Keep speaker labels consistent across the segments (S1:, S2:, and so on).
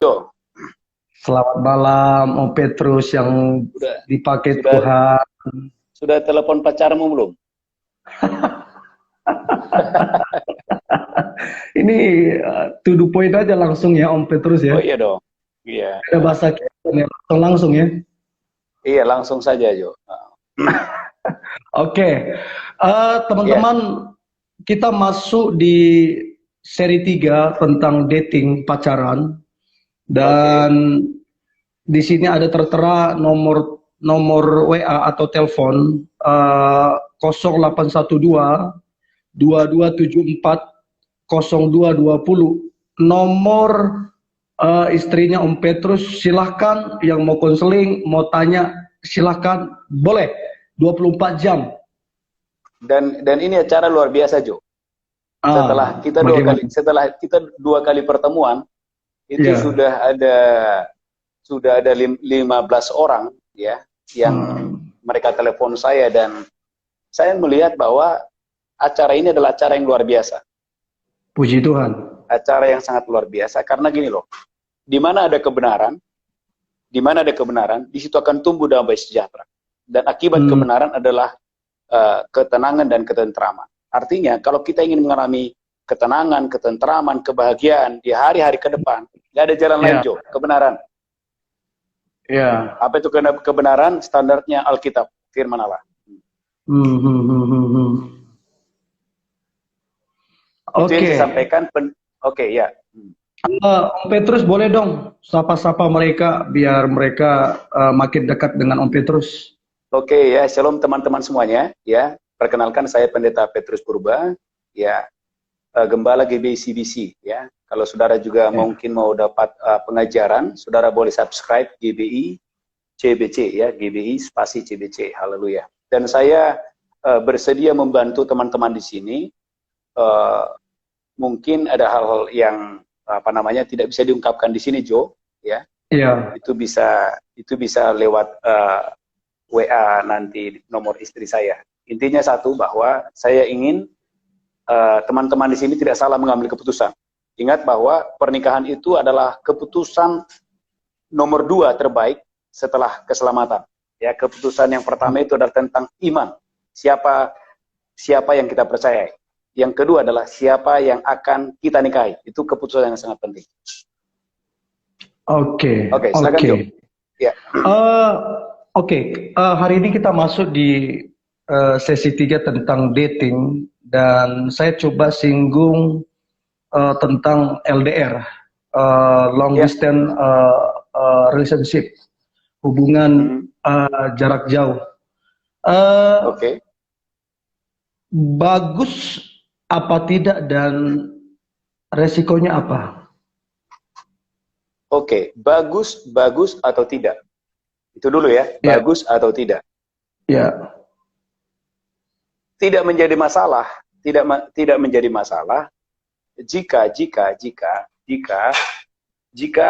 S1: Jo,
S2: Selamat malam, Om Petrus yang
S1: sudah
S2: dipakai
S1: sudah
S2: Tuhan.
S1: sudah telepon pacarmu belum?
S2: Ini to the point aja langsung ya, Om Petrus
S1: Oh
S2: ya.
S1: iya dong. Iya,
S2: Ada bahasa kita ya, langsung ya.
S1: iya langsung saja Jo.
S2: Oke,
S1: Iya,
S2: teman-teman, kita masuk di seri 3 tentang dating pacaran
S1: oke.
S2: dan di sini ada tertera nomor nomor WA atau telepon 0812 2274 0220, nomor istrinya Om Petrus. Silahkan yang mau konseling, mau tanya, silahkan, boleh 24 jam.
S1: Dan ini acara luar biasa Jo.
S2: Bagaimana?
S1: Setelah kita dua kali pertemuan itu
S2: Ya.
S1: sudah ada 15 orang ya yang
S2: Hmm,
S1: mereka telepon saya, dan saya melihat bahwa acara ini adalah acara yang luar biasa.
S2: puji Tuhan.
S1: Acara yang sangat luar biasa karena gini loh. Di mana ada kebenaran, di situ akan tumbuh damai sejahtera. Dan akibat
S2: Hmm,
S1: kebenaran adalah ketenangan dan ketentraman. Artinya, kalau kita ingin mengalami ketenangan, ketentraman, kebahagiaan di hari-hari ke depan, nggak ada jalan lain,
S2: ya,
S1: Jo. Kebenaran.
S2: ya.
S1: Apa itu kebenaran? Standarnya Alkitab, firman Allah.
S2: Hmm, hmm, hmm, hmm, hmm.
S1: Itu yang
S2: Oke.
S1: saya sampaikan. Oke, ya.
S2: Om Petrus boleh dong sapa-sapa mereka biar mereka makin dekat dengan Om Petrus.
S1: Oke ya, shalom teman-teman semuanya. Ya, perkenalkan saya Pendeta Petrus Purba. Ya, Gembala GBI CBC. Ya, kalau saudara juga
S2: Ya.
S1: mungkin mau dapat pengajaran, saudara boleh subscribe GBI CBC ya, GBI spasi CBC. Haleluya. Dan saya bersedia membantu teman-teman di sini. Mungkin ada hal-hal yang tidak bisa diungkapkan di sini, Jo. Ya,
S2: Iya.
S1: itu bisa lewat WA nanti nomor istri saya. Intinya satu, bahwa saya ingin teman-teman di sini tidak salah mengambil keputusan. Ingat bahwa pernikahan itu adalah keputusan nomor 2 terbaik setelah keselamatan. Ya, keputusan yang pertama itu adalah tentang iman. Siapa yang kita percayai. Yang kedua adalah siapa yang akan kita nikahi. Itu keputusan yang sangat penting.
S2: Oke,
S1: Oke, silakan
S2: oke.
S1: Jo. Ya.
S2: Eh, Oke, hari ini kita masuk di sesi 3 tentang dating dan saya coba singgung tentang LDR, long
S1: Ya.
S2: distance relationship, hubungan
S1: Mhm.
S2: jarak jauh. Eh,
S1: Oke.
S2: Bagus apa tidak dan resikonya apa?
S1: Oke, bagus atau tidak? Itu dulu ya,
S2: Ya,
S1: bagus atau tidak.
S2: ya,
S1: Tidak menjadi masalah, tidak menjadi masalah jika jika jika jika jika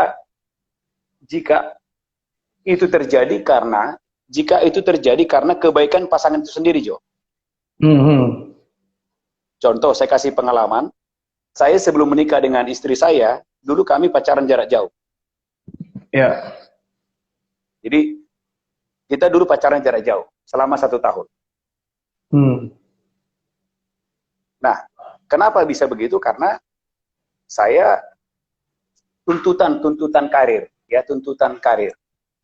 S1: jika itu terjadi karena kebaikan pasangan itu sendiri, Jo.
S2: mhm,
S1: Contoh, saya kasih pengalaman. Saya sebelum menikah dengan istri saya, dulu kami pacaran jarak jauh.
S2: ya,
S1: Jadi kita dulu pacaran jarak jauh selama 1 tahun.
S2: hmm,
S1: Nah, kenapa bisa begitu? Karena saya tuntutan karir, ya, tuntutan karir.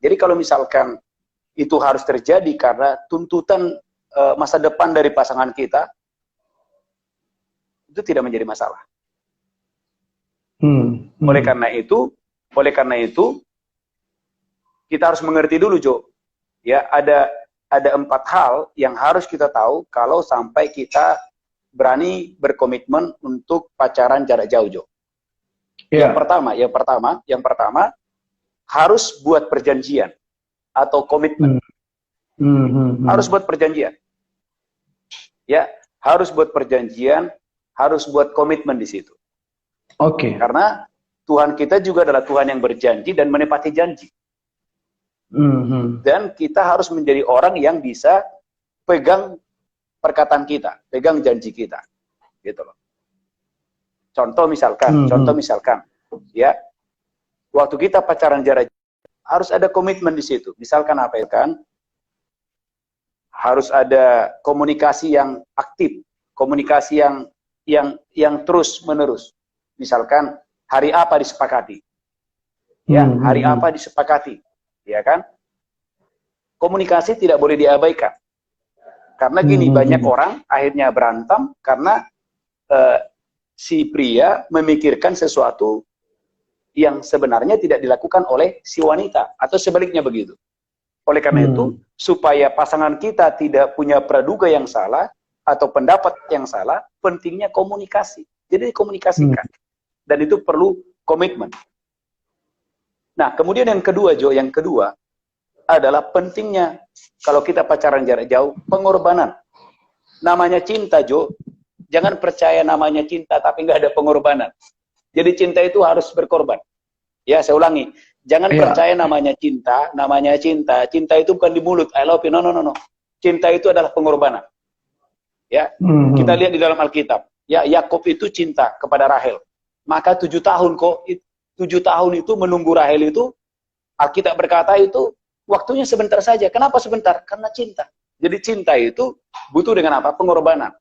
S1: Jadi kalau misalkan itu harus terjadi karena tuntutan masa depan dari pasangan kita, itu tidak menjadi masalah.
S2: hmm,
S1: Oleh
S2: hmm.
S1: karena itu kita harus mengerti dulu, Jo. Ya, ada 4 hal yang harus kita tahu kalau sampai kita berani berkomitmen untuk pacaran jarak jauh, Jo. Yang
S2: Ya,
S1: pertama harus buat perjanjian atau komitmen.
S2: hmm, hmm, hmm, hmm.
S1: Harus buat perjanjian. Ya, harus buat perjanjian, harus buat komitmen di situ.
S2: Oke,
S1: Karena Tuhan kita juga adalah Tuhan yang berjanji dan menepati janji.
S2: hmm, hmm,
S1: Dan kita harus menjadi orang yang bisa pegang perkataan kita, pegang janji kita. Gitu loh. Contoh
S2: hmm,
S1: misalkan,
S2: hmm.
S1: ya, waktu kita pacaran jarak harus ada komitmen di situ. Misalkan apa ya kan? Harus ada komunikasi yang aktif, komunikasi yang terus menerus. Misalkan hari apa disepakati, ya hari apa disepakati, ya kan? Komunikasi tidak boleh diabaikan. Karena gini, banyak orang akhirnya berantem karena si pria memikirkan sesuatu yang sebenarnya tidak dilakukan oleh si wanita, atau sebaliknya begitu. Oleh karena itu, supaya pasangan kita tidak punya praduga yang salah, atau pendapat yang salah, pentingnya komunikasi. Jadi dikomunikasikan. Dan itu perlu komitmen. Nah, kemudian yang kedua, Jo, yang kedua adalah pentingnya kalau kita pacaran jarak jauh, pengorbanan. Namanya cinta, Jo, jangan percaya namanya cinta tapi nggak ada pengorbanan. Jadi cinta itu harus berkorban. Ya, saya ulangi. Jangan percaya namanya cinta, cinta itu bukan di mulut, I love you, no. Cinta itu adalah pengorbanan. Ya, kita lihat di dalam Alkitab. Ya, Yakub itu cinta kepada Rahel. Maka 7 tahun kok, 7 tahun itu menunggu Rahel itu, Alkitab berkata itu waktunya sebentar saja. Kenapa sebentar? Karena cinta. Jadi cinta itu butuh dengan apa? Pengorbanan.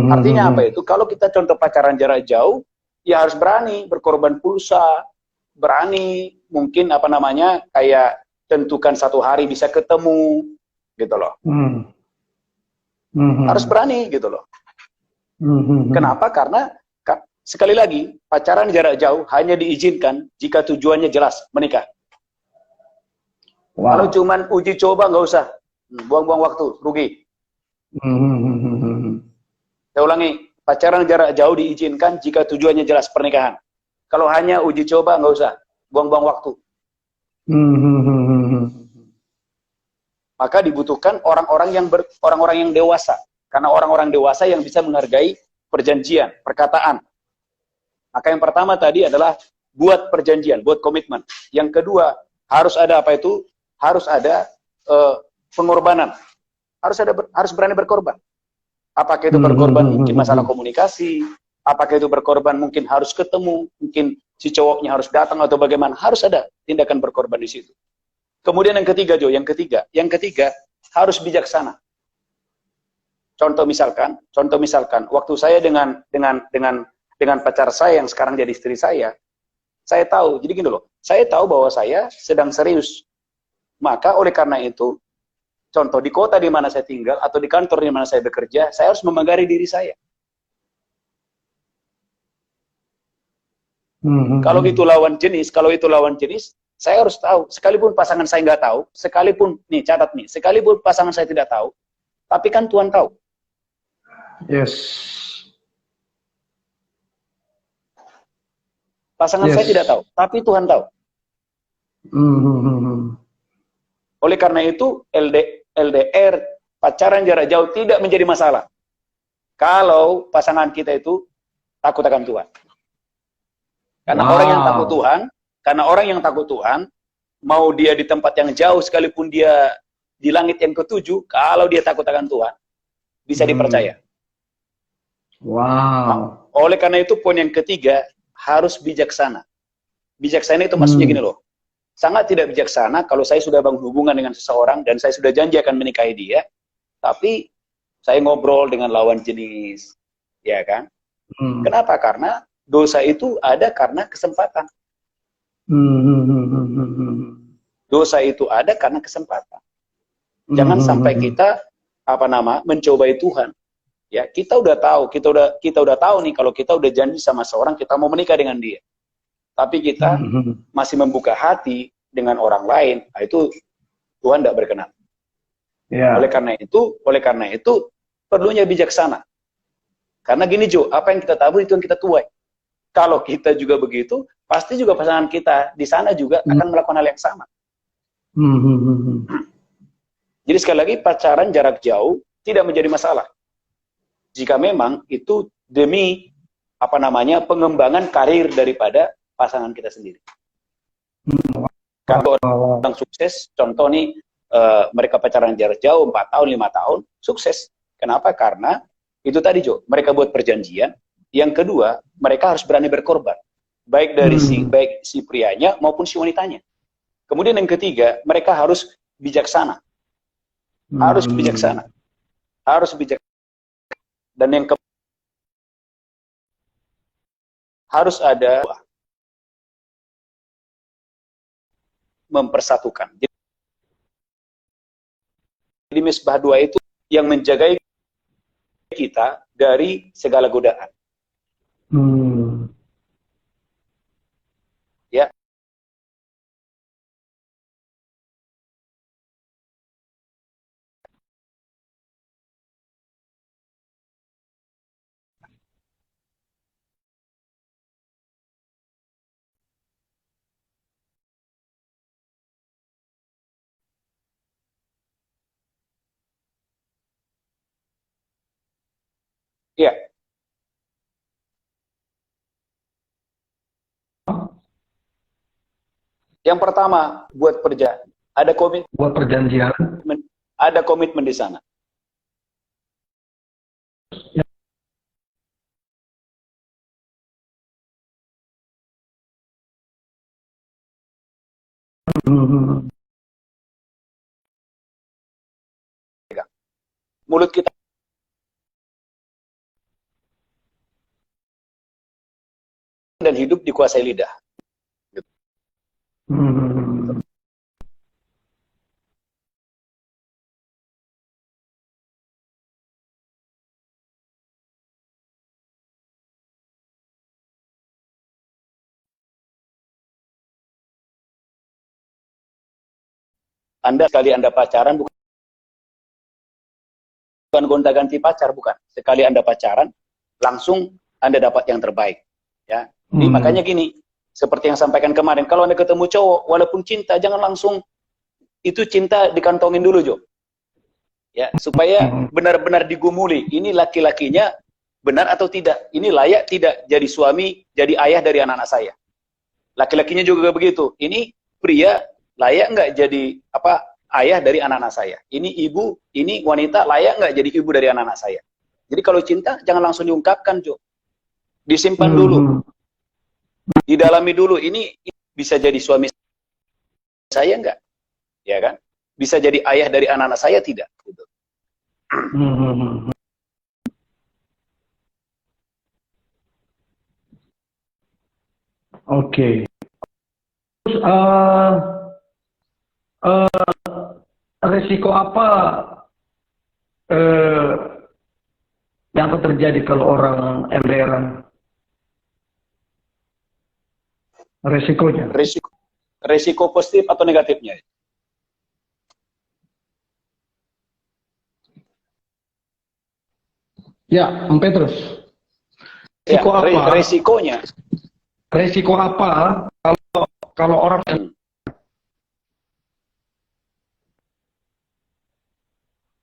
S1: Artinya apa itu? Kalau kita contoh pacaran jarak jauh, ya harus berani berkorban pulsa, berani mungkin apa namanya kayak tentukan 1 hari bisa ketemu, gitu loh. Harus berani gitu loh. Kenapa? Karena sekali lagi pacaran jarak jauh hanya diizinkan jika tujuannya jelas, menikah. Kalau cuman uji coba nggak usah, buang-buang waktu, rugi. Saya ulangi, pacaran jarak jauh diizinkan jika tujuannya jelas, pernikahan. Kalau hanya uji coba nggak usah, buang-buang waktu. Maka dibutuhkan orang-orang yang dewasa, karena orang-orang dewasa yang bisa menghargai perjanjian, perkataan. Maka yang pertama tadi adalah buat perjanjian, buat komitmen. Yang kedua, harus ada apa itu? Harus ada pengorbanan. Harus berani berkorban. Apakah itu berkorban mungkin masalah komunikasi, apakah itu berkorban mungkin harus ketemu, mungkin si cowoknya harus datang atau bagaimana, harus ada tindakan berkorban di situ. Kemudian yang ketiga, Jo, yang ketiga harus bijaksana. Contoh misalkan, waktu saya dengan pacar saya yang sekarang jadi istri saya tahu, jadi gini loh, saya tahu bahwa saya sedang serius. Maka oleh karena itu, contoh di kota di mana saya tinggal atau di kantor di mana saya bekerja, saya harus memagari diri saya. Kalau itu lawan jenis, saya harus tahu. Sekalipun pasangan saya nggak tahu, sekalipun pasangan saya tidak tahu, tapi kan Tuhan tahu.
S2: Yes.
S1: Pasangan saya tidak tahu, tapi Tuhan tahu. Oleh karena itu, LDR, pacaran jarak jauh tidak menjadi masalah. Kalau pasangan kita itu takut akan Tuhan. Karena orang yang takut Tuhan, mau dia di tempat yang jauh, sekalipun dia di langit yang ke-7, kalau dia takut akan Tuhan, bisa dipercaya. Nah, oleh karena itu, poin yang ketiga, harus bijaksana. Bijaksana itu maksudnya gini loh, sangat tidak bijaksana kalau saya sudah bangun hubungan dengan seseorang dan saya sudah janji akan menikahi dia, tapi saya ngobrol dengan lawan jenis, ya kan? Kenapa? Karena dosa itu ada karena kesempatan. Dosa itu ada karena kesempatan. Jangan sampai kita mencobai Tuhan. Ya, kita udah tahu nih kalau kita udah janji sama seorang kita mau menikah dengan dia. Tapi kita masih membuka hati dengan orang lain, nah itu Tuhan tidak berkenan. Yeah. Oleh karena itu perlunya bijaksana. Karena gini Jo, apa yang kita tabur itu yang kita tuai. Kalau kita juga begitu, pasti juga pasangan kita di sana juga akan melakukan hal yang sama. Jadi sekali lagi pacaran jarak jauh tidak menjadi masalah. Jika memang itu demi pengembangan karir daripada pasangan kita sendiri. Kalau orang sukses, contoh nih mereka pacaran jarak jauh 4 tahun, 5 tahun, sukses. Kenapa? Karena itu tadi Jo, mereka buat perjanjian. Yang kedua, mereka harus berani berkorban. baik dari baik si prianya maupun si wanitanya. Kemudian yang ketiga, mereka harus bijaksana. Harus bijaksana. Harus bijaksana. Dan yang harus ada mempersatukan. Jadi misbah dua itu yang menjaga kita dari segala godaan. Ya. Ya. Yang pertama, buat ada komitmen.
S2: Buat perjanjian.
S1: Ada komitmen di sana.
S2: Ya.
S1: Mulut kita dan hidup dikuasai lidah. Sekali Anda pacaran, bukan gonta-ganti pacar, bukan. Sekali Anda pacaran, langsung Anda dapat yang terbaik. Ya. Jadi makanya gini, seperti yang sampaikan kemarin, kalau Anda ketemu cowok, walaupun cinta, jangan langsung itu cinta dikantongin dulu, Jo. Ya, supaya benar-benar digumuli. Ini laki-lakinya benar atau tidak? Ini layak tidak jadi suami, jadi ayah dari anak-anak saya? Laki-lakinya juga begitu. Ini pria layak nggak jadi ayah dari anak-anak saya? Ini ibu, ini wanita layak nggak jadi ibu dari anak-anak saya? Jadi kalau cinta jangan langsung diungkapkan, Jo. Disimpan dulu, didalami dulu. Ini bisa jadi suami saya nggak? Ya kan? Bisa jadi ayah dari anak-anak saya tidak? Gitu.
S2: Oke. Terus resiko apa yang akan terjadi kalau orang LDR? Resikonya?
S1: Resiko positif atau negatifnya?
S2: Ya, Om Petrus.
S1: Resiko apa? Resikonya.
S2: Resiko apa kalau orang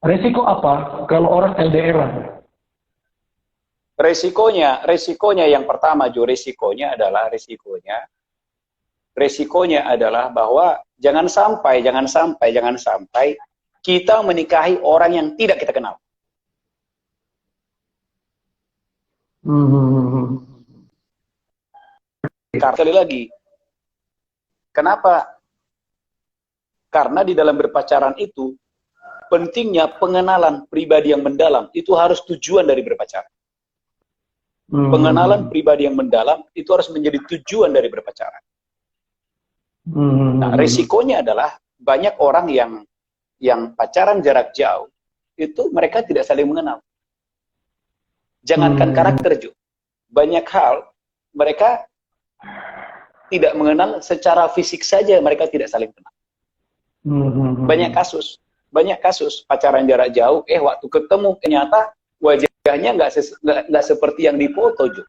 S2: Resiko apa kalau orang LDR?
S1: Resikonya yang pertama, Jo, resikonya adalah bahwa jangan sampai kita menikahi orang yang tidak kita kenal. Sekali lagi, kenapa? Karena di dalam berpacaran itu pentingnya pengenalan pribadi yang mendalam. Itu harus tujuan dari berpacaran. Pengenalan pribadi yang mendalam itu harus menjadi tujuan dari berpacaran. Nah, risikonya adalah banyak orang yang pacaran jarak jauh itu mereka tidak saling mengenal. Jangankan karakter, Jo. Banyak hal mereka tidak mengenal, secara fisik saja mereka tidak saling kenal. Banyak kasus pacaran jarak jauh, waktu ketemu ternyata wajahnya nggak seperti yang dipoto, Jo.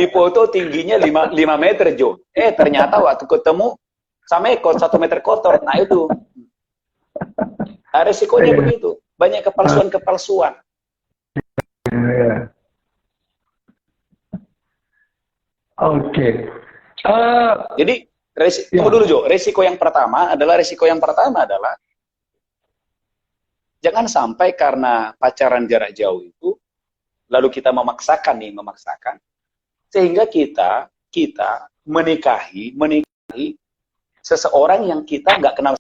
S1: Di foto tingginya 5 meter, Jo. Ternyata waktu ketemu sama 1 meter kotor. Nah itu. Resikonya begitu. Banyak kepalsuan.
S2: Oke.
S1: Jadi, tunggu dulu, Jo. Resiko yang pertama adalah jangan sampai karena pacaran jarak jauh itu lalu kita memaksakan, sehingga kita menikahi seseorang yang kita nggak kenal.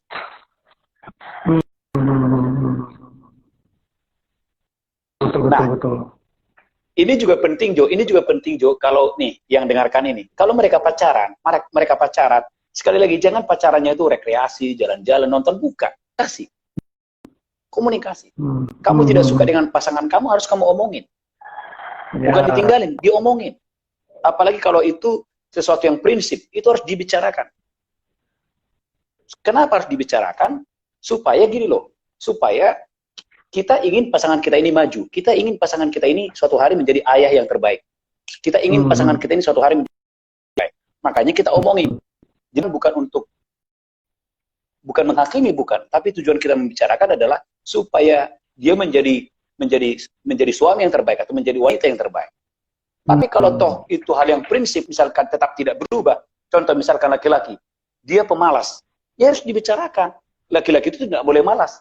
S2: Betul.
S1: Ini juga penting Jo, kalau nih yang dengarkan ini, kalau mereka pacaran, sekali lagi jangan pacarannya itu rekreasi, jalan-jalan, nonton, bukan, kasih. Komunikasi. Kamu tidak suka dengan pasangan kamu, harus kamu omongin. Bukan ditinggalin, diomongin. Apalagi kalau itu sesuatu yang prinsip, itu harus dibicarakan. Kenapa harus dibicarakan? Supaya gini loh, supaya kita ingin pasangan kita ini maju. Kita ingin pasangan kita ini suatu hari menjadi ayah yang terbaik. Kita ingin pasangan kita ini suatu hari menjadi terbaik. Makanya kita omongin. Jadi bukan menghakimi, bukan. Tapi tujuan kita membicarakan adalah supaya dia menjadi suami yang terbaik atau menjadi wanita yang terbaik. Tapi kalau toh itu hal yang prinsip, misalkan tetap tidak berubah. Contoh misalkan laki-laki, dia pemalas. Ya harus dibicarakan. Laki-laki itu tidak boleh malas.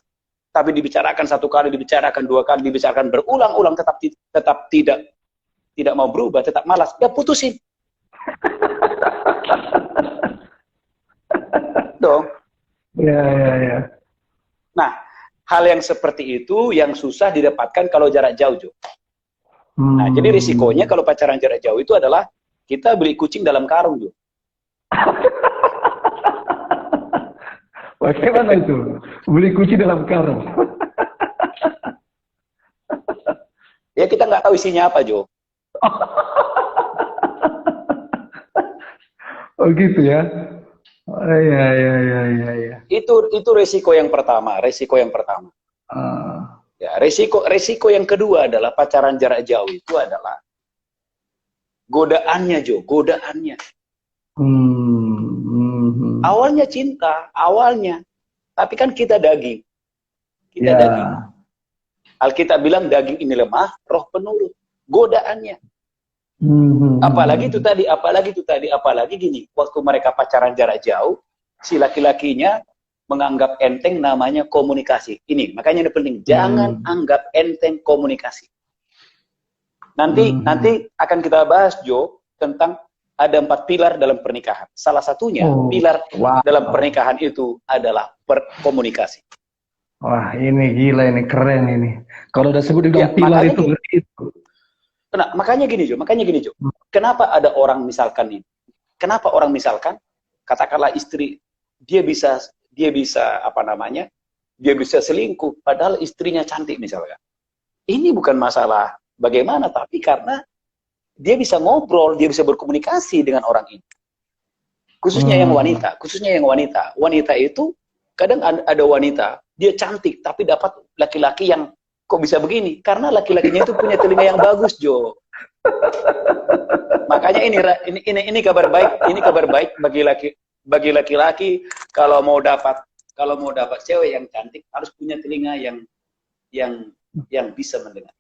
S1: Tapi dibicarakan satu kali, dibicarakan dua kali, dibicarakan berulang-ulang, tetap tidak mau berubah, tetap malas, ya putusin. Dong.
S2: Ya.
S1: Nah, hal yang seperti itu yang susah didapatkan kalau jarak jauh, Jo. Nah, jadi risikonya kalau pacaran jarak jauh itu adalah kita beli kucing dalam karung, Jo.
S2: Bagaimana itu? Beli kucing dalam karung.
S1: Ya kita nggak tahu isinya apa, Jo.
S2: Oh gitu ya. Ya.
S1: Itu resiko yang pertama, Ya, resiko yang kedua adalah pacaran jarak jauh itu adalah godaannya, Jo, godaannya. Awalnya cinta, tapi kan kita daging. Daging. Alkitab bilang daging ini lemah, roh penurut. Godaannya. Apalagi gini, waktu mereka pacaran jarak jauh, si laki-lakinya menganggap enteng namanya komunikasi. Ini, makanya ini penting. Jangan anggap enteng komunikasi. Nanti akan kita bahas, Jo, tentang ada 4 pilar dalam pernikahan. Salah satunya, pilar dalam pernikahan itu adalah komunikasi.
S2: Wah, ini gila, ini keren ini. Kalau udah sebut bilang pilar itu berarti itu.
S1: Nah, makanya gini, Jo. Kenapa ada orang misalkan ini? Kenapa orang misalkan, katakanlah istri, dia bisa selingkuh, padahal istrinya cantik misalkan. Ini bukan masalah bagaimana, tapi karena dia bisa ngobrol, dia bisa berkomunikasi dengan orang ini. Khususnya yang wanita. Wanita itu, kadang ada wanita, dia cantik, tapi dapat laki-laki yang kok bisa begini? Karena laki-lakinya itu punya telinga yang bagus, Jo. Makanya ini kabar baik bagi laki-laki kalau mau dapat cewek yang cantik harus punya telinga yang bisa mendengar.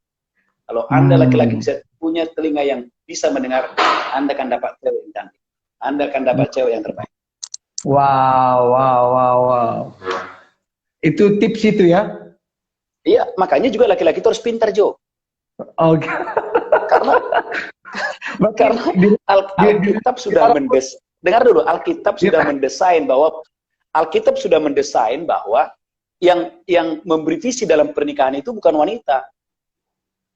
S1: Kalau Anda laki-laki bisa punya telinga yang bisa mendengar, Anda akan dapat cewek yang cantik. Anda akan dapat cewek yang terbaik.
S2: Wow. Itu tips itu ya?
S1: Iya, makanya juga laki-laki itu harus pintar, Jo.
S2: Oke.
S1: Karena Alkitab sudah dengar dulu, Alkitab sudah mendesain bahwa yang memberi visi dalam pernikahan itu bukan wanita.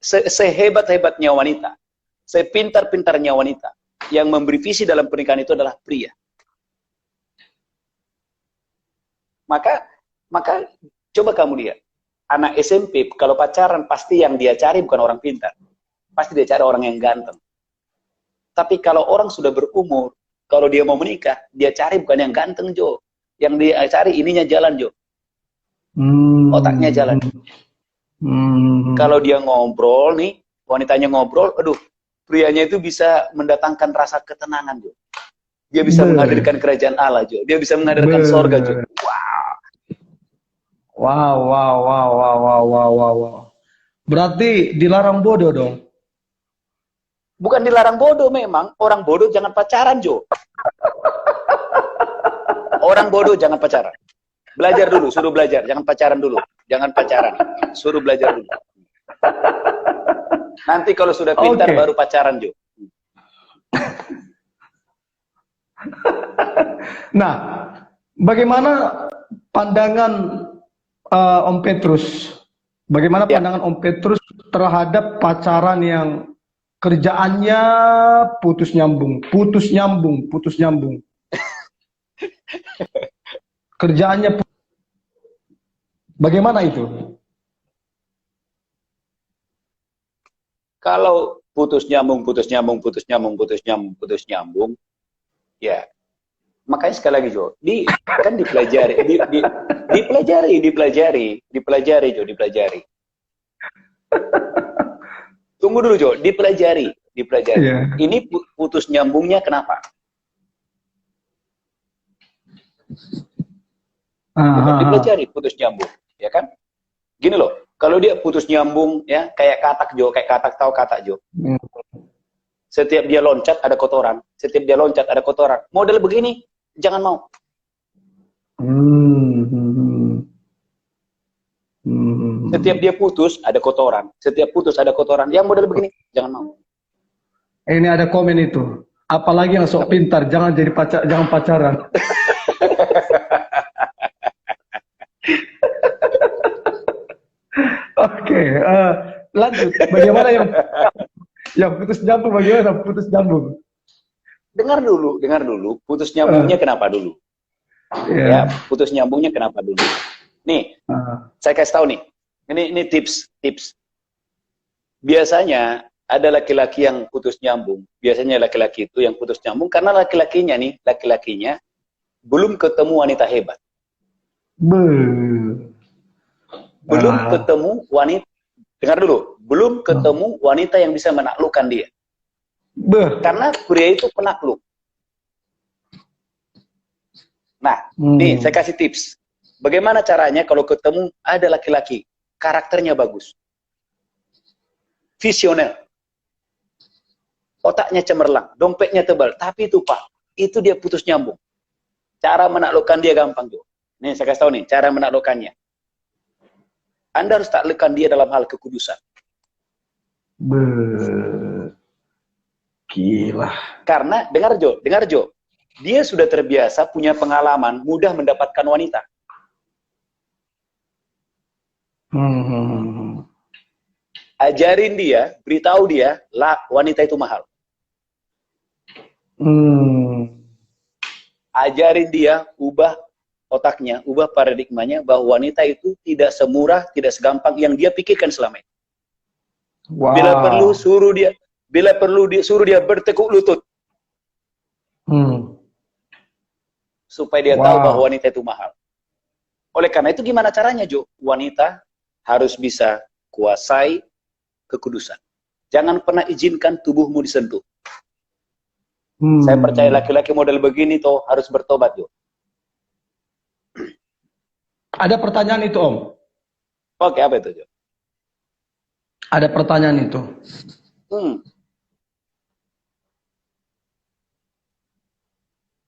S1: Sehebat-hebatnya wanita, sepintar-pintarnya wanita, yang memberi visi dalam pernikahan itu adalah pria. Maka coba kamu lihat, anak SMP kalau pacaran pasti yang dia cari bukan orang pintar, pasti dia cari orang yang ganteng. Tapi kalau orang sudah berumur, kalau dia mau menikah, dia cari bukan yang ganteng, Jo. Yang dia cari ininya jalan, Jo. Otaknya jalan. Kalau dia ngobrol nih, wanitanya ngobrol, aduh, prianya itu bisa mendatangkan rasa ketenangan, Jo. Dia bisa menghadirkan kerajaan Allah, Jo. Dia bisa menghadirkan sorga, Jo.
S2: Wow. Berarti dilarang bodoh dong?
S1: Bukan dilarang bodoh memang. Orang bodoh jangan pacaran, Jo. Orang bodoh jangan pacaran. Belajar dulu, suruh belajar. Jangan pacaran dulu. Jangan pacaran. Suruh belajar dulu. Nanti kalau sudah pintar
S2: Oke.
S1: baru pacaran, Jo.
S2: Nah, bagaimana pandangan Om Petrus? Bagaimana
S1: Ya,
S2: pandangan Om Petrus terhadap pacaran yang kerjaannya putus nyambung, putus nyambung, putus nyambung. Kerjaannya bagaimana itu?
S1: kalau putus nyambung, putus nyambung, putus nyambung, putus nyambung, putus nyambung, ya. Makanya sekali lagi, Jo, kan dipelajari, dipelajari, Jo, dipelajari. Tunggu dulu, Jo, dipelajari.
S2: Iya.
S1: Ini putus nyambungnya kenapa? Dipelajari putus nyambung, ya kan? Gini loh, kalau dia putus nyambung, ya kayak katak, Jo, kayak katak, tahu katak, Jo? Setiap dia loncat ada kotoran, setiap dia loncat ada kotoran. Model begini, jangan mau. Setiap dia putus ada kotoran, setiap putus ada kotoran. Yang model begini, jangan mau.
S2: Ini ada komen itu. Apalagi yang sok pintar, jangan jadi jangan pacaran. Oke, lanjut. Bagaimana yang putus nyambung? Bagaimana putus nyambung?
S1: Dengar dulu, putus nyambungnya kenapa dulu? Ya, putus nyambungnya kenapa dulu? Nih, saya kasih tahu nih. Ini tips. Biasanya ada laki-laki yang putus nyambung. Biasanya laki-laki itu yang putus nyambung karena laki-lakinya belum ketemu wanita hebat. Belum ketemu wanita. Dengar dulu, belum ketemu wanita yang bisa menaklukkan dia. Karena pria itu penakluk. Nah, nih saya kasih tips. Bagaimana caranya kalau ketemu ada laki-laki karakternya bagus, visioner, otaknya cemerlang, dompetnya tebal, tapi itu Pak, itu dia putus nyambung. Cara menaklukkan dia gampang, Jo. Nih saya kasih tahu nih, cara menaklukkannya. Anda harus taklukkan dia dalam hal kekudusan.
S2: Gila.
S1: Karena dengar Jo, dia sudah terbiasa punya pengalaman mudah mendapatkan wanita. Ajarin dia, beritahu dia, wanita itu mahal. Ajarin dia, ubah otaknya, ubah paradigmanya bahwa wanita itu tidak semurah, tidak segampang yang dia pikirkan selama ini.
S2: Wow.
S1: Bila perlu suruh dia bertekuk lutut. Supaya dia tahu bahwa wanita itu mahal. Oleh karena itu gimana caranya, Jo? Wanita harus bisa kuasai kekudusan. Jangan pernah izinkan tubuhmu disentuh. Saya percaya laki-laki model begini toh harus bertobat, Jo.
S2: Ada pertanyaan itu, Om.
S1: Oke, apa itu, Jo?
S2: Ada pertanyaan itu.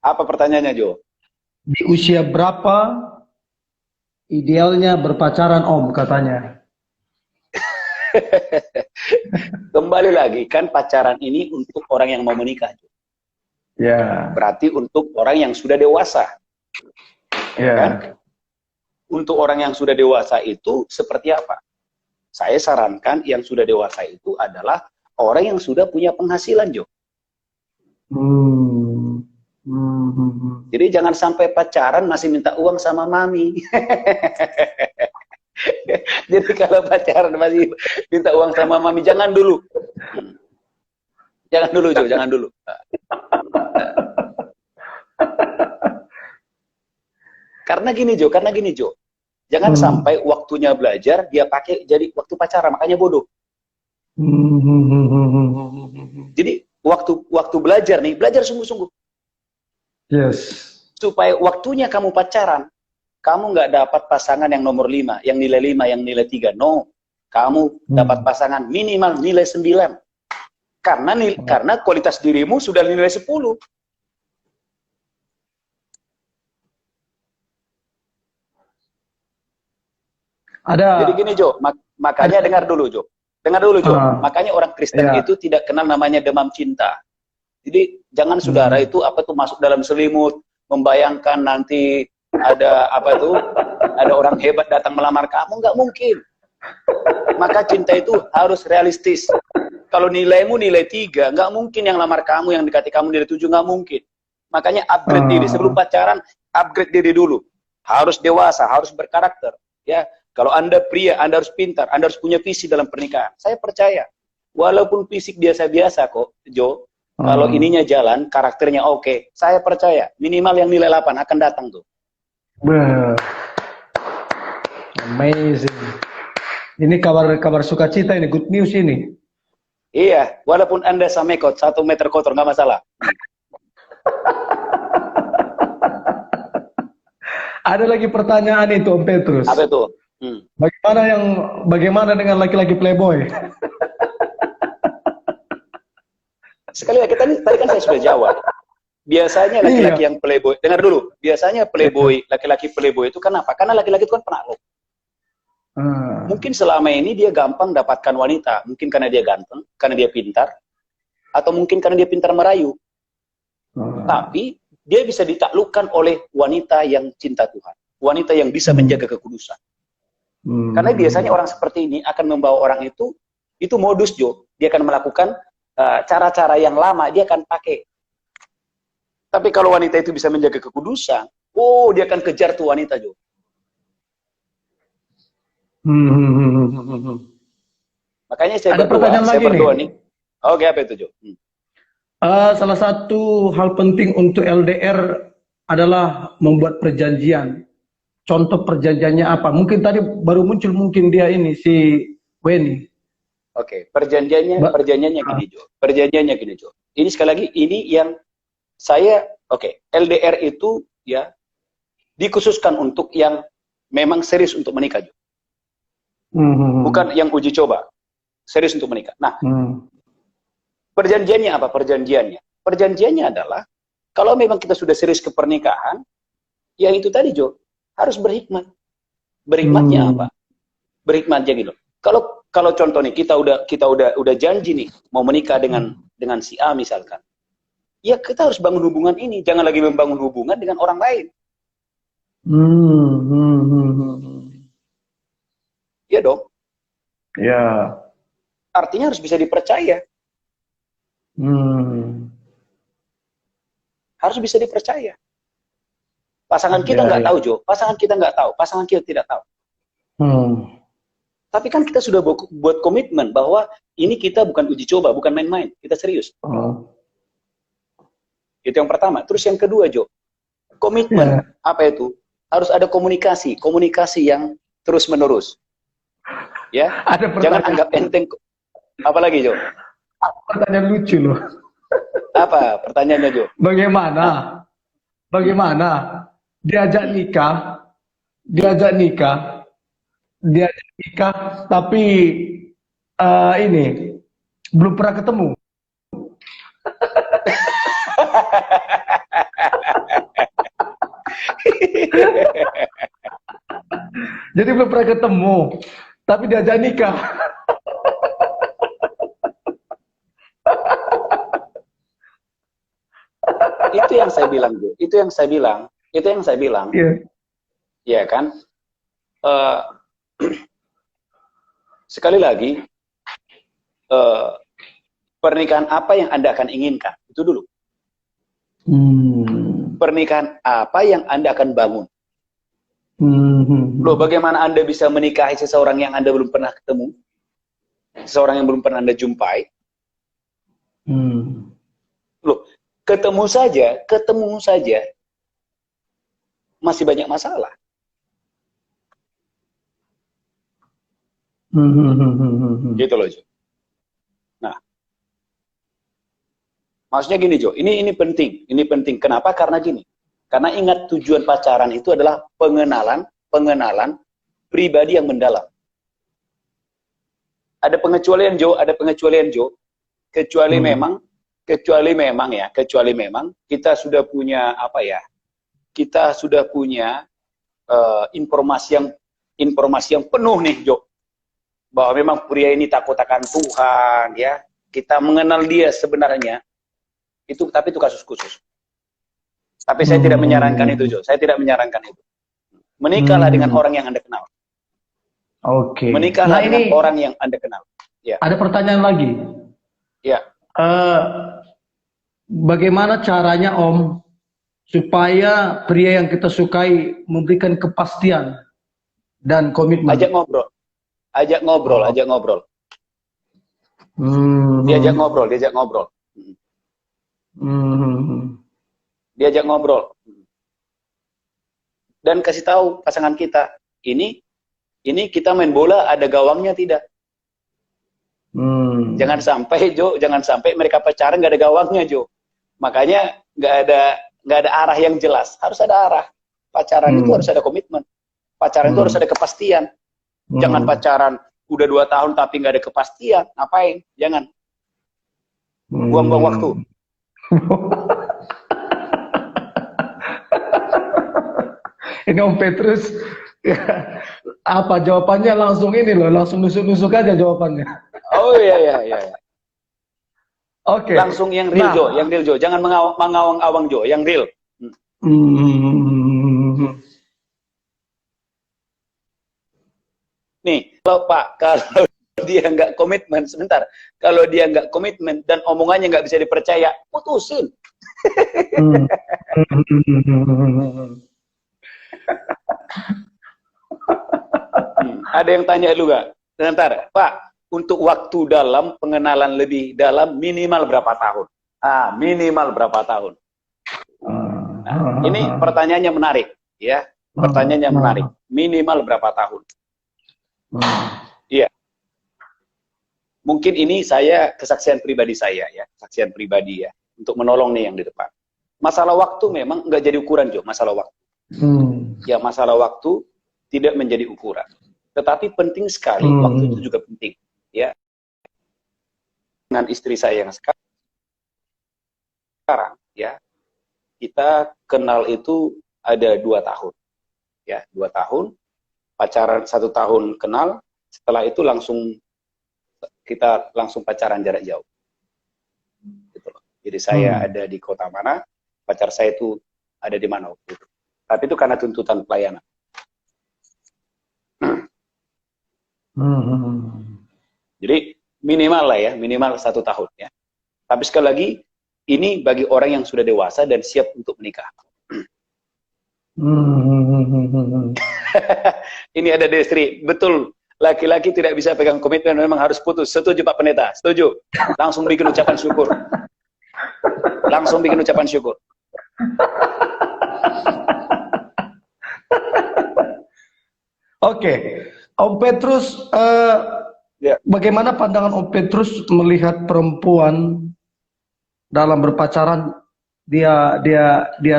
S1: Apa pertanyaannya, Jo?
S2: Di usia berapa idealnya berpacaran, Om, katanya?
S1: Kembali lagi, kan pacaran ini untuk orang yang mau menikah.
S2: Ya.
S1: Berarti untuk orang yang sudah dewasa.
S2: Ya.
S1: Kan? Untuk orang yang sudah dewasa itu seperti apa? Saya sarankan yang sudah dewasa itu adalah orang yang sudah punya penghasilan, Jo. Jadi jangan sampai pacaran masih minta uang sama mami. Jadi kalau pacaran masih minta uang sama mami, jangan dulu. Jangan dulu, Jo, jangan dulu. Karena gini, Jo. Jangan sampai waktunya belajar dia pakai jadi waktu pacaran, makanya bodoh. Jadi waktu belajar nih, belajar sungguh-sungguh.
S2: Yes.
S1: Supaya waktunya kamu pacaran, kamu nggak dapat pasangan yang nomor 5, yang nilai 5, yang nilai 3. No. Kamu dapat pasangan minimal nilai 9. Karena kualitas dirimu sudah nilai 10. Jadi gini, Jo, makanya dengar dulu, Jo. Dengar dulu, Jo. Makanya orang Kristen
S2: Iya.
S1: itu tidak kenal namanya demam cinta. Jadi jangan saudara itu apa tuh masuk dalam selimut, membayangkan nanti ada apa tuh, ada orang hebat datang melamar kamu, nggak mungkin. Maka cinta itu harus realistis. Kalau nilaimu nilai 3, nggak mungkin yang lamar kamu, yang dekati kamu nilai 7, nggak mungkin. Makanya upgrade diri. Sebelum pacaran, upgrade diri dulu. Harus dewasa, harus berkarakter. Ya, kalau Anda pria, Anda harus pintar, Anda harus punya visi dalam pernikahan. Saya percaya, walaupun fisik biasa-biasa kok, Jo, kalau ininya jalan, karakternya oke, saya percaya, minimal yang nilai 8 akan datang tuh.
S2: Amazing. Ini kabar sukacita ini, good news ini.
S1: Iya, walaupun Anda samekot, 1 meter kotor, nggak masalah.
S2: Ada lagi pertanyaan itu, Om Petrus.
S1: Apa itu?
S2: Bagaimana dengan laki-laki playboy?
S1: Sekali lagi, tadi kan saya sudah jawab. Biasanya laki-laki yang playboy, dengar dulu, biasanya playboy, laki-laki playboy itu kenapa? Karena laki-laki itu kan penakluk. Mungkin selama ini dia gampang dapatkan wanita, mungkin karena dia ganteng, karena dia pintar, atau mungkin karena dia pintar merayu. Tapi dia bisa ditaklukkan oleh wanita yang cinta Tuhan, wanita yang bisa menjaga kekudusan. Karena biasanya orang seperti ini akan membawa orang itu modus, Jo. Dia akan melakukan cara-cara yang lama, dia akan pakai. Tapi kalau wanita itu bisa menjaga kekudusan, dia akan kejar tuh wanita, Jo. Makanya saya berdoa nih. Oke, apa itu, Jo?
S2: Salah satu hal penting untuk LDR adalah membuat perjanjian. Contoh perjanjiannya apa? Mungkin tadi baru muncul mungkin dia ini si Weni.
S1: Oke, perjanjiannya gini, Jo. Perjanjiannya gini, Jo. Ini sekali lagi ini yang saya LDR itu ya dikhususkan untuk yang memang serius untuk menikah, Jo. Bukan yang uji coba. Serius untuk menikah. Nah, perjanjiannya apa? Perjanjiannya adalah kalau memang kita sudah serius ke pernikahan, yang itu tadi, Jo, harus berhikmat. Berhikmatnya apa? Berhikmatnya gitu. Kalau contoh nih kita udah janji nih mau menikah dengan si A misalkan. Ya kita harus bangun hubungan ini, jangan lagi membangun hubungan dengan orang lain. Iya dong.
S2: Ya.
S1: Artinya harus bisa dipercaya. Harus bisa dipercaya. Pasangan kita nggak tahu, Jo. Pasangan kita nggak tahu. Pasangan kita tidak tahu. Tapi kan kita sudah buat komitmen bahwa ini kita bukan uji coba, bukan main-main. Kita serius. Itu yang pertama. Terus yang kedua, Jo. Komitmen. Apa itu? Harus ada komunikasi. Komunikasi yang terus-menerus. Ya. Jangan anggap enteng. Apa lagi, Jo?
S2: Pertanyaan lucu loh.
S1: Apa pertanyaannya, Jo?
S2: Bagaimana diajak nikah, tapi ini belum pernah ketemu. Jadi belum pernah ketemu, tapi diajak nikah.
S1: Itu yang saya bilang, Jo. Itu yang saya bilang. Ya kan? Sekali lagi, pernikahan apa yang Anda akan inginkan? Itu dulu. Pernikahan apa yang Anda akan bangun? Loh, bagaimana Anda bisa menikahi seseorang yang Anda belum pernah ketemu? Seseorang yang belum pernah Anda jumpai? Loh, ketemu saja masih banyak masalah. Gitu loh, Jo. Nah, maksudnya gini, Jo, ini penting. Kenapa? Karena gini. Karena ingat tujuan pacaran itu adalah pengenalan pribadi yang mendalam. Ada pengecualian, Jo, kecuali memang kita sudah punya kita sudah punya informasi yang penuh nih, Jo. bahwa memang pria ini takut akan Tuhan, ya. Kita mengenal dia sebenarnya, tapi itu kasus khusus. Tapi saya tidak menyarankan itu, Jo. Saya tidak menyarankan itu. Menikahlah dengan orang yang Anda kenal.
S2: Oke.
S1: Menikahlah dengan orang yang Anda kenal. Ya.
S2: Ada pertanyaan lagi.
S1: Ya.
S2: Bagaimana caranya Om supaya pria yang kita sukai memberikan kepastian dan komitmen?
S1: Ajak ngobrol. Ajak ngobrol.
S2: Diajak
S1: ngobrol. Diajak ngobrol. Dan kasih tahu pasangan kita, ini kita main bola ada gawangnya tidak? Jangan sampai, Jo, jangan sampai mereka pacaran nggak ada gawangnya, Jo. Makanya nggak ada arah yang jelas. Harus ada arah. Pacaran itu harus ada komitmen. Pacaran itu harus ada kepastian. Jangan pacaran udah 2 tahun tapi nggak ada kepastian. Ngapain? Jangan. Buang-buang waktu.
S2: Ini Om Petrus, apa jawabannya langsung ini loh, langsung nusuk-nusuk aja jawabannya.
S1: Oh iya.
S2: Oke.
S1: Langsung yang real, Jo. Yang real, Jo. Jangan mengawang-awang, Jo. Yang real. Nih, kalau dia nggak komitmen, sebentar. Kalau dia nggak komitmen dan omongannya nggak bisa dipercaya, putusin. Ada yang tanya lu gak? Sebentar, Pak, untuk waktu dalam pengenalan lebih dalam minimal berapa tahun? Minimal berapa tahun? Nah, ini pertanyaannya menarik, ya. Pertanyaannya menarik. Minimal berapa tahun? Iya. Mungkin ini saya kesaksian pribadi saya, ya, kesaksian pribadi, ya, untuk menolong nih yang di depan. Masalah waktu memang nggak jadi ukuran, Jo. Masalah waktu. Ya, masalah waktu tidak menjadi ukuran. Tetapi penting sekali, waktu itu juga penting. Ya, dengan istri saya yang sekarang, ya, kita kenal itu ada 2 tahun. Ya, 2 tahun, pacaran 1 tahun kenal, setelah itu kita langsung pacaran jarak jauh. Gitu loh. Jadi saya ada di kota mana, pacar saya itu ada di mana waktu itu. Tapi itu karena tuntutan pelayanan. Jadi minimal lah ya, minimal 1 tahun ya. Tapi sekali lagi, ini bagi orang yang sudah dewasa dan siap untuk menikah. Ini ada Destri, betul. Laki-laki tidak bisa pegang komitmen, memang harus putus. Setuju Pak Pendeta? Setuju. Langsung bikin ucapan syukur. Langsung bikin ucapan syukur.
S2: Oke, Om Petrus, bagaimana pandangan Om Petrus melihat perempuan dalam berpacaran dia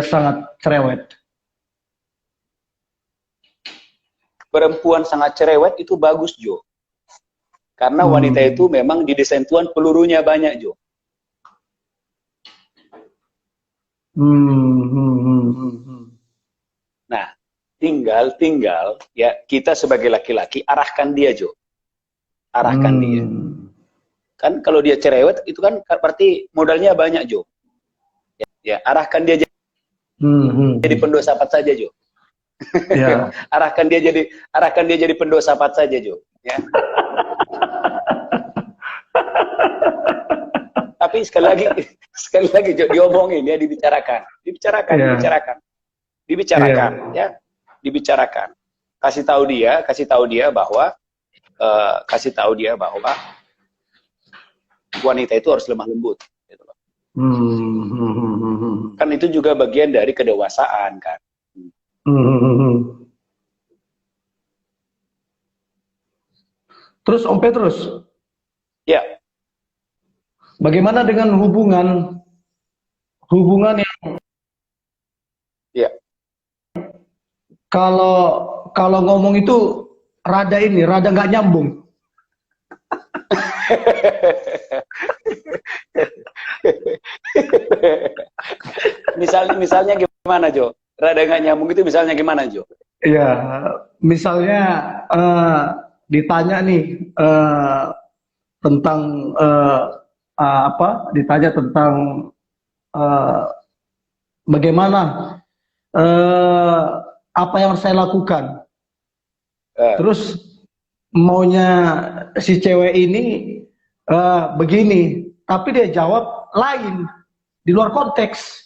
S2: sangat cerewet?
S1: Perempuan sangat cerewet itu bagus, Jo. Karena wanita itu memang didesain Tuhan pelurunya banyak, Jo. Nah, tinggal ya kita sebagai laki-laki arahkan dia, Jo. Arahkan dia. Kan kalau dia cerewet itu kan berarti modalnya banyak, Jo. Ya, arahkan dia jadi pendosapat saja, Jo.
S2: Ya.
S1: arahkan dia jadi pendosapat saja, Jo. Ya. Tapi sekali lagi Jo, diomongin ya, dibicarakan, ya, dibicarakan. Kasih tahu dia bahwa wanita itu harus lemah lembut. Gitu loh. Kan itu juga bagian dari kedewasaan kan.
S2: Terus Om Petrus,
S1: ya,
S2: bagaimana dengan hubungan yang
S1: ya,
S2: kalau ngomong itu rada nggak nyambung.
S1: misalnya gimana, Jo? Rada nggak nyambung itu misalnya gimana, Jo?
S2: Iya, misalnya ditanya nih tentang apa? Ditanya tentang eh, bagaimana apa yang saya lakukan.
S1: Eh,
S2: Terus maunya si cewek ini begini, tapi dia jawab lain di luar konteks.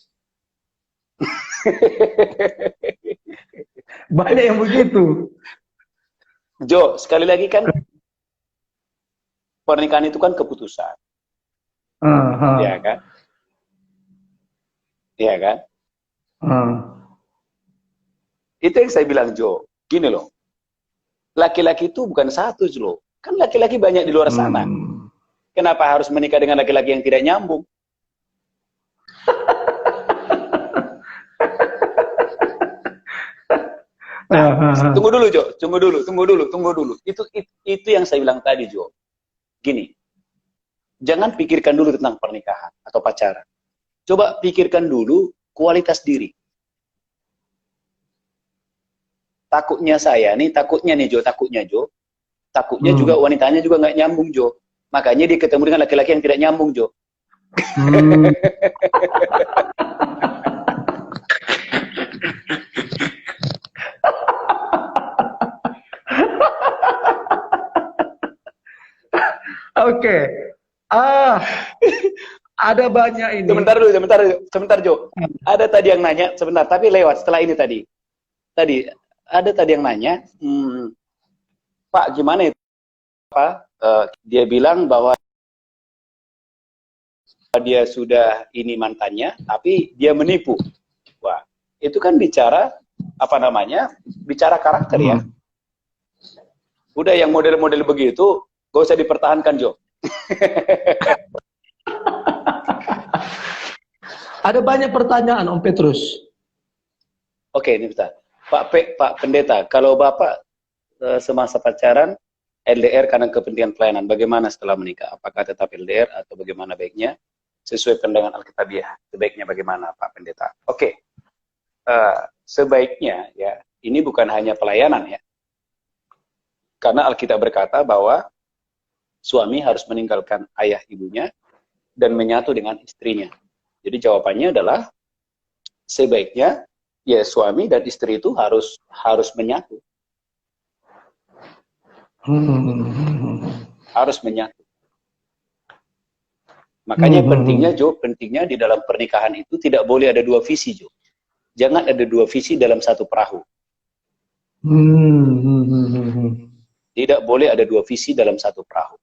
S2: Banyak yang begitu.
S1: Jo, sekali lagi kan pernikahan itu kan keputusan, ya kan? Iya kan? Itu yang saya bilang Jo. Gini loh, laki-laki itu bukan satu loh. Kan laki-laki banyak di luar sana. Kenapa harus menikah dengan laki-laki yang tidak nyambung? Nah, tunggu dulu Jo, tunggu dulu. Itu yang saya bilang tadi Jo. Gini, jangan pikirkan dulu tentang pernikahan atau pacaran. Coba pikirkan dulu kualitas diri. Takutnya Jo, takutnya juga wanitanya juga nggak nyambung Jo. Makanya dia ketemu dengan laki-laki yang tidak nyambung Jo.
S2: Oke. Ada banyak ini.
S1: Sebentar Jo. Ada tadi yang nanya, sebentar, tapi lewat setelah ini tadi. Ada tadi yang nanya, Pak gimana itu? Dia bilang bahwa dia sudah ini mantannya, tapi dia menipu. Wah, itu kan bicara bicara karakter ya. Udah yang model-model begitu, gak usah dipertahankan Jo.
S2: Ada banyak pertanyaan Om Petrus.
S1: Oke, ini bentar. Pak Pendeta, kalau Bapak semasa pacaran LDR karena kepentingan pelayanan, bagaimana setelah menikah? Apakah tetap LDR atau bagaimana baiknya? Sesuai pandangan Alkitabiah, sebaiknya bagaimana Pak Pendeta? Oke, sebaiknya ya, ini bukan hanya pelayanan ya. Karena Alkitab berkata bahwa suami harus meninggalkan ayah ibunya dan menyatu dengan istrinya. Jadi jawabannya adalah sebaiknya ya suami dan istri itu harus menyatu. Harus menyatu. Makanya pentingnya di dalam pernikahan itu tidak boleh ada dua visi Jo. Jangan ada dua visi dalam satu perahu. Tidak boleh ada dua visi dalam satu perahu.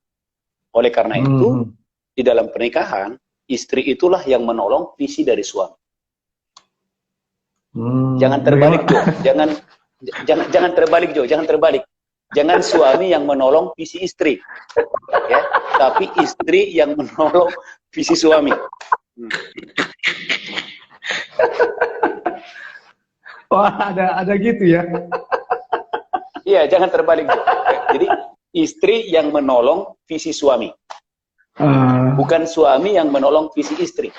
S1: Oleh karena itu, di dalam pernikahan, istri itulah yang menolong visi dari suami. Jangan terbalik Jo, jangan terbalik Jo, jangan terbalik. Jangan suami yang menolong visi istri, ya, tapi istri yang menolong visi suami.
S2: Wah, ada gitu ya.
S1: Iya, jangan terbalik Jo. Jadi istri yang menolong visi suami, bukan suami yang menolong visi istri.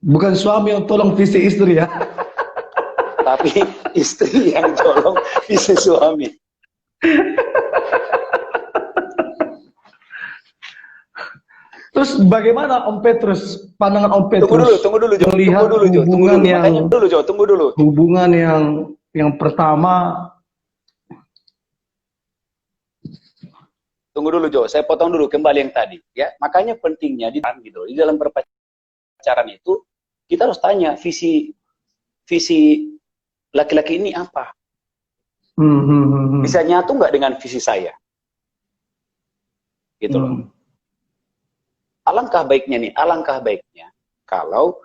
S2: Bukan suami yang tolong visi istri ya.
S1: Tapi istri yang tolong visi suami.
S2: Terus bagaimana Om Petrus, pandangan Om Petrus?
S1: Tunggu dulu Jo.
S2: Hubungan yang pertama.
S1: Tunggu dulu Jo, saya potong dulu kembali yang tadi ya. Makanya pentingnya di dalam berpacaran itu kita harus tanya visi laki-laki ini apa? Bisa nyatu nggak dengan visi saya? Gitu loh. Alangkah baiknya kalau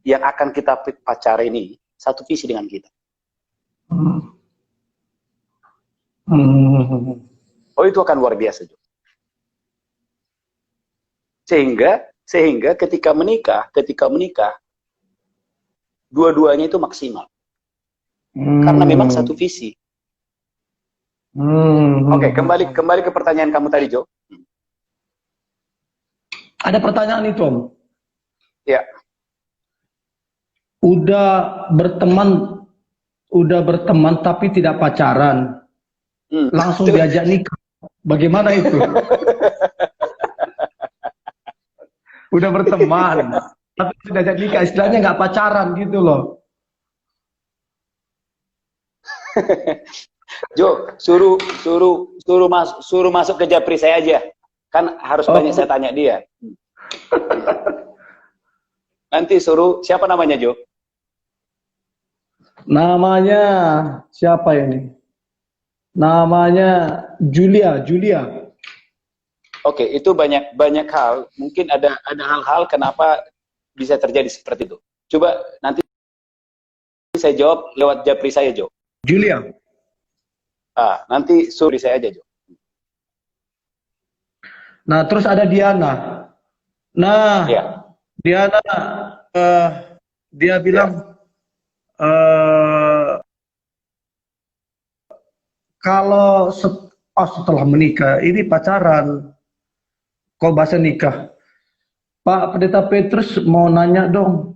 S1: yang akan kita pacar ini satu visi dengan kita. Oh, itu akan luar biasa juga. Sehingga ketika menikah dua-duanya itu maksimal. Karena memang satu visi. Oke, kembali ke pertanyaan kamu tadi Jo.
S2: Ada pertanyaan itu Om.
S1: Ya.
S2: Udah berteman tapi tidak pacaran. langsung diajak nikah. Bagaimana itu? Udah berteman, tapi sudah diajak nikah, istilahnya nggak pacaran gitu loh.
S1: Jo, suruh masuk ke Japri saya aja. Kan harus banyak saya tanya dia. Nanti suruh, siapa namanya Jo?
S2: Namanya siapa ini? Namanya Julia.
S1: Oke, itu banyak hal. Mungkin ada hal-hal kenapa bisa terjadi seperti itu. Coba nanti saya jawab lewat Japri saya, Jo.
S2: Julia.
S1: Nanti suruh saya aja, Jo.
S2: Nah, terus ada Diana. Nah,
S1: Ya.
S2: Diana, dia bilang kalau setelah menikah, ini pacaran, kok bahasa nikah. Pak Pendeta Petrus mau nanya dong,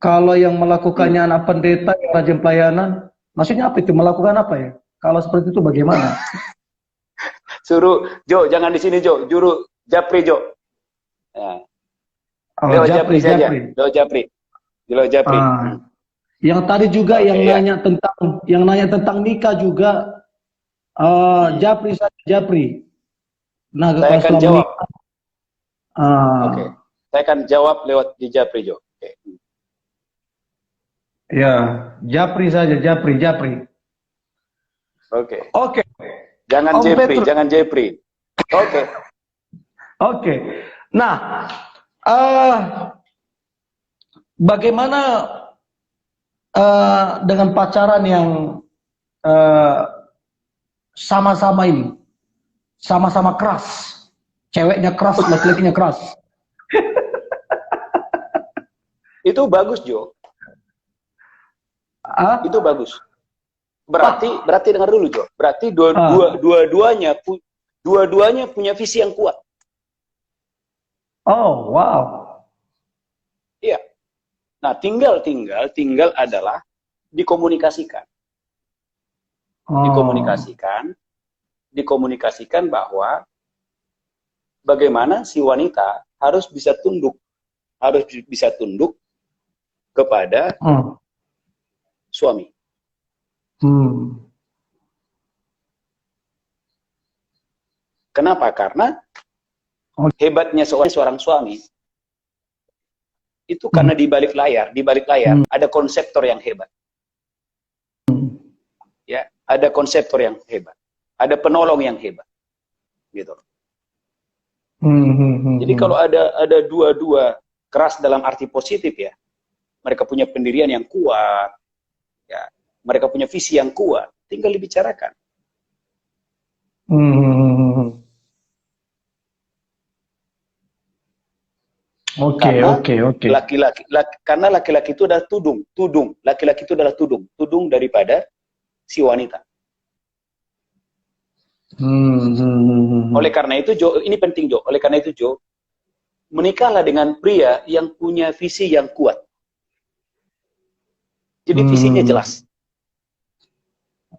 S2: kalau yang melakukannya anak pendeta yang rajin pelayanan, maksudnya apa itu? Melakukan apa ya? Kalau seperti itu bagaimana?
S1: Suruh, Jo, jangan di sini, Jo. Juru Japri, Jo. Ya. Lewat Japri saja. Lewat Japri.
S2: Yang tadi juga yang nanya tentang nikah juga, Japri. Nah,
S1: saya akan jawab.
S2: Oke.
S1: Saya akan jawab lewat di Japri, Jo.
S2: Ya, Japri saja, Japri. Oke.
S1: Jangan Japri. Oke.
S2: Nah, bagaimana dengan pacaran yang sama-sama ini, sama-sama keras, ceweknya keras, laki-lakinya keras.
S1: Itu bagus, Jo. Itu bagus. Berarti dengar dulu, Jo. Berarti dua-duanya punya visi yang kuat.
S2: Oh, wow.
S1: Iya. Nah, tinggal adalah dikomunikasikan. Dikomunikasikan bahwa bagaimana si wanita harus bisa tunduk kepada suami. Kenapa? Karena hebatnya seorang suami itu karena di balik layar ada konseptor yang hebat. Ya, ada konseptor yang hebat. Ada penolong yang hebat. Gitu. Jadi kalau ada dua keras dalam arti positif ya, mereka punya pendirian yang kuat, ya, mereka punya visi yang kuat, tinggal dibicarakan.
S2: Oke.
S1: Karena laki-laki itu adalah tudung daripada si wanita. Oleh karena itu, Jo, ini penting, Jo. Oleh karena itu, Jo, menikahlah dengan pria yang punya visi yang kuat. Jadi visinya jelas.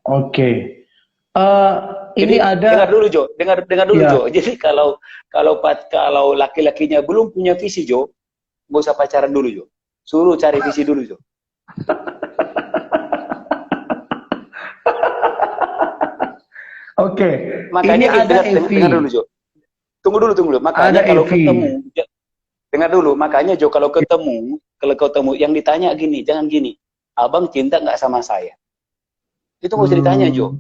S2: Oke.
S1: Ini ada. Dengar dulu,
S2: ya.
S1: Jo. Jadi kalau laki-lakinya belum punya visi, Jo, nggak usah pacaran dulu, Jo. Suruh cari visi dulu, Jo.
S2: Oke.
S1: Makanya
S2: ini ada
S1: dengar dulu, Jo. Tunggu dulu. Makanya
S2: ada
S1: kalau ketemu, dengar dulu. Makanya, Jo, kalau ketemu yang ditanya gini, jangan gini. Abang cinta nggak sama saya? Itu nggak usah ditanya, Jo.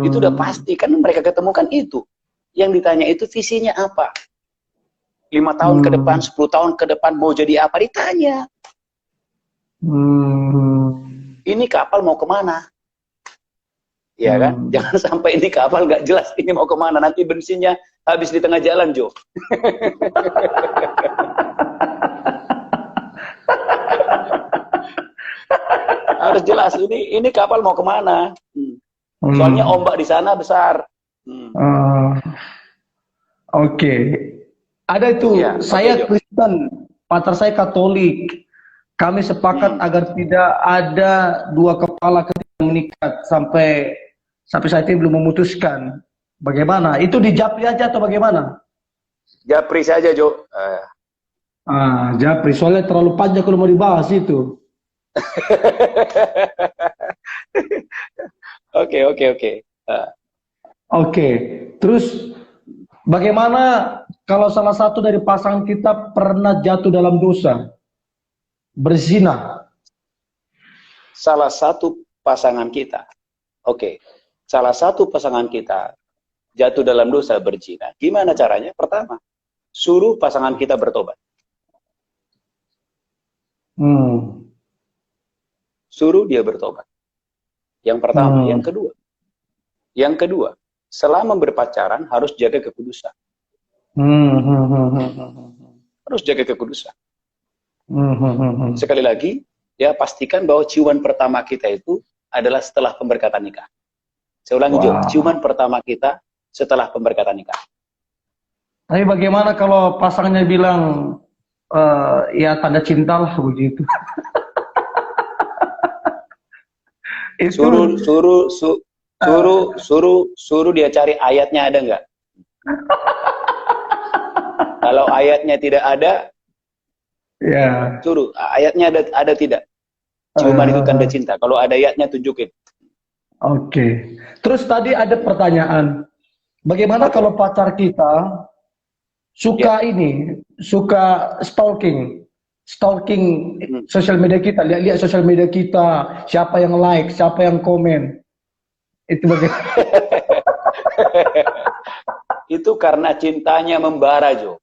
S1: Itu udah pasti kan, mereka ketemu kan itu. Yang ditanya itu visinya apa? 5 tahun ke depan, 10 tahun ke depan mau jadi apa? Ditanya. Ini kapal mau kemana? Ya kan? Jangan sampai ini kapal nggak jelas ini mau kemana. Nanti bensinnya habis di tengah jalan, Jo. Harus jelas ini kapal mau kemana. Soalnya ombak di sana besar.
S2: Oke. Ada itu,
S1: ya,
S2: saya Kristen, pacar saya Katolik. Kami sepakat agar tidak ada dua kepala ketika menikah sampai sampai saat ini belum memutuskan. Bagaimana? Itu di Japri aja atau bagaimana?
S1: Japri saja, Jo.
S2: Japri, soalnya terlalu panjang kalau mau dibahas itu.
S1: Oke.
S2: Oke, terus bagaimana kalau salah satu dari pasangan kita pernah jatuh dalam dosa, berzina?
S1: Salah satu pasangan kita, salah satu pasangan kita jatuh dalam dosa berzina. Gimana caranya? Pertama, suruh pasangan kita bertobat. Suruh dia bertobat. Yang pertama. Yang kedua, selama berpacaran harus jaga kekudusan. Harus jaga kekudusan. Sekali lagi, ya pastikan bahwa ciuman pertama kita itu adalah setelah pemberkatan nikah. Saya ulangi, Jo, ciuman pertama kita setelah pemberkatan nikah.
S2: Tapi bagaimana kalau pasangannya bilang, ya tanda cinta lah begitu?
S1: Suruh dia cari ayatnya ada nggak? Kalau ayatnya tidak ada,
S2: ya.
S1: Suruh ayatnya ada tidak? Ciuman itu tanda cinta. Kalau ada ayatnya tunjukin.
S2: Oke. Terus tadi ada pertanyaan, bagaimana kalau pacar kita suka suka stalking sosial media kita, lihat sosial media kita, siapa yang like, siapa yang komen, itu bagaimana?
S1: Itu karena cintanya membara, Jo.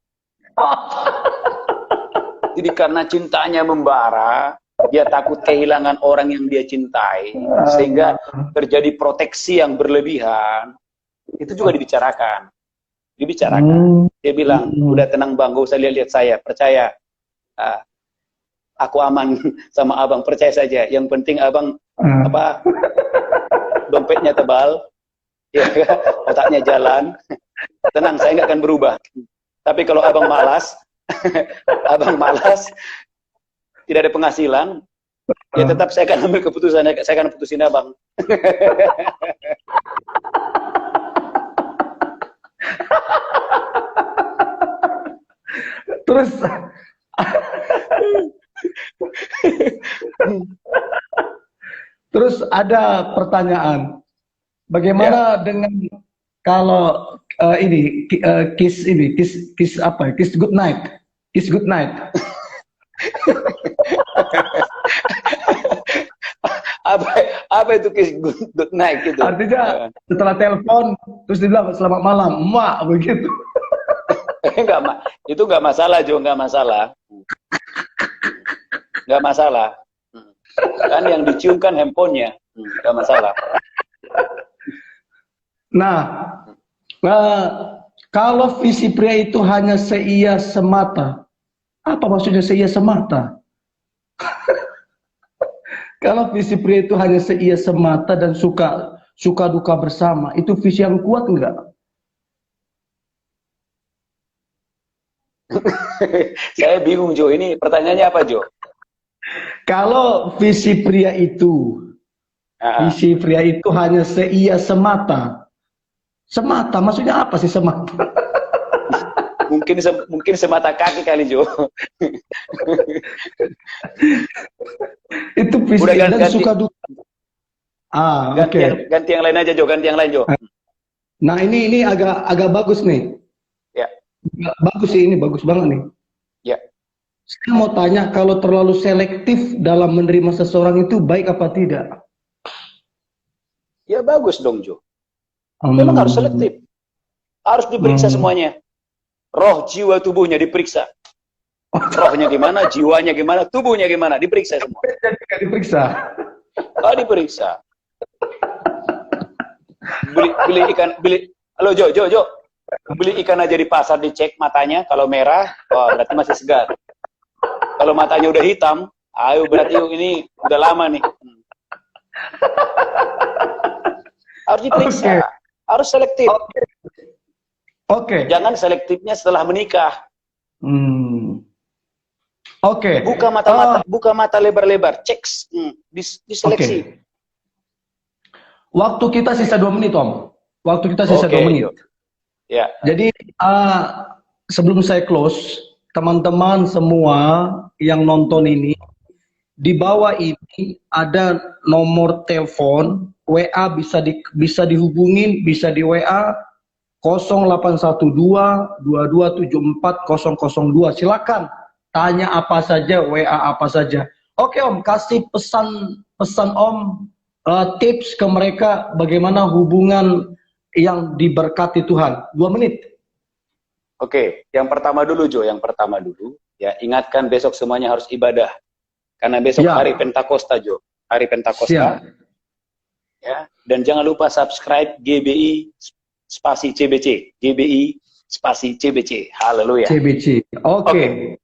S1: Jadi karena cintanya membara, dia takut kehilangan orang yang dia cintai, sehingga terjadi proteksi yang berlebihan. Itu juga dibicarakan. Dia bilang, udah tenang bang, gak usah lihat-lihat saya, percaya. Aku aman sama abang, percaya saja. Yang penting abang dompetnya tebal, ya, otaknya jalan. Tenang, saya nggak akan berubah. Tapi kalau abang malas, tidak ada penghasilan, ya tetap saya akan ambil keputusan, saya akan putusin abang.
S2: Terus ada pertanyaan, bagaimana dengan kalau kiss good night,
S1: apa itu kiss good night gitu?
S2: Artinya setelah telepon terus dibilang selamat malam, mak, begitu.
S1: Itu nggak masalah, Jo, nggak masalah. Kan yang diciumkan handphonenya, nggak masalah.
S2: Nah, kalau visi pria itu hanya seia semata, apa maksudnya seia semata? Kalau visi pria itu hanya seia semata dan suka duka bersama, itu visi yang kuat enggak?
S1: Saya bingung, Jo. Ini pertanyaannya apa, Jo?
S2: Kalau visi pria itu hanya seia semata. Semata, maksudnya apa sih semata?
S1: mungkin semata kaki kali, Jo.
S2: Itu visi dan suka duka.
S1: Ganti yang lain aja, Jo. Ganti yang lain, Jo.
S2: Nah, ini agak bagus nih.
S1: Ya.
S2: Bagus sih, ini bagus banget nih.
S1: Ya.
S2: Saya mau tanya, kalau terlalu selektif dalam menerima seseorang itu baik apa tidak?
S1: Ya bagus dong, Jo. Memang harus selektif. Harus diperiksa semuanya. Roh, jiwa, tubuhnya diperiksa. Rohnya gimana, jiwanya gimana, tubuhnya gimana, diperiksa semua.
S2: Diperiksa.
S1: Diperiksa. Halo, Jo. Beli ikan aja di pasar, dicek matanya, kalau merah, berarti masih segar. Kalau matanya udah hitam, berarti ini udah lama nih. Harus diperiksa, harus selektif. Jangan selektifnya setelah menikah. Buka mata lebar-lebar, cek, diseleksi.
S2: Waktu kita sisa 2 menit, Om. Waktu kita sisa 2 menit.
S1: Ya.
S2: Jadi sebelum saya close, teman-teman semua yang nonton ini, di bawah ini ada nomor telepon WA, bisa dihubungin, bisa di WA 0812-2274-002. Silakan tanya apa saja, WA apa saja. Oke Om, kasih pesan Om, tips ke mereka bagaimana hubungan yang diberkati Tuhan. 2 menit.
S1: Oke, yang pertama dulu Jo, ya, ingatkan besok semuanya harus ibadah. Karena besok hari Pentakosta Jo, hari Pentakosta. Ya, dan jangan lupa subscribe GBI spasi CBC, GBI spasi CBC. Haleluya.
S2: CBC. Oke.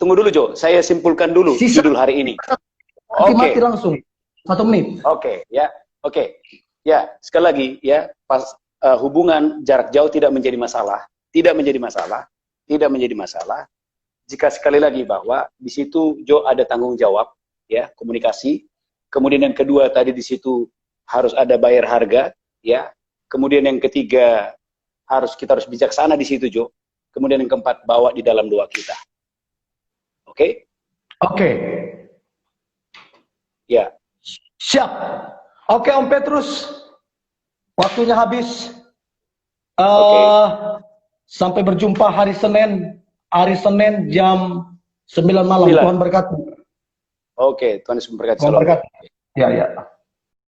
S1: Tunggu dulu Jo, saya simpulkan dulu judul hari ini.
S2: Mati langsung. 1 menit.
S1: Oke. Ya, sekali lagi ya, hubungan jarak jauh tidak menjadi masalah. Tidak menjadi masalah jika sekali lagi bahwa di situ Jo ada tanggung jawab ya, komunikasi. Kemudian yang kedua tadi di situ harus ada bayar harga ya. Kemudian yang ketiga kita harus bijaksana di situ Jo. Kemudian yang keempat bawa di dalam doa kita. Oke? Ya.
S2: Siap. Oke Om Petrus. Waktunya habis. Sampai berjumpa hari Senin jam 9 malam. Tuhan berkati.
S1: Oke, Tuhan Yesus memberkati.
S2: Tuhan berkati. Ya.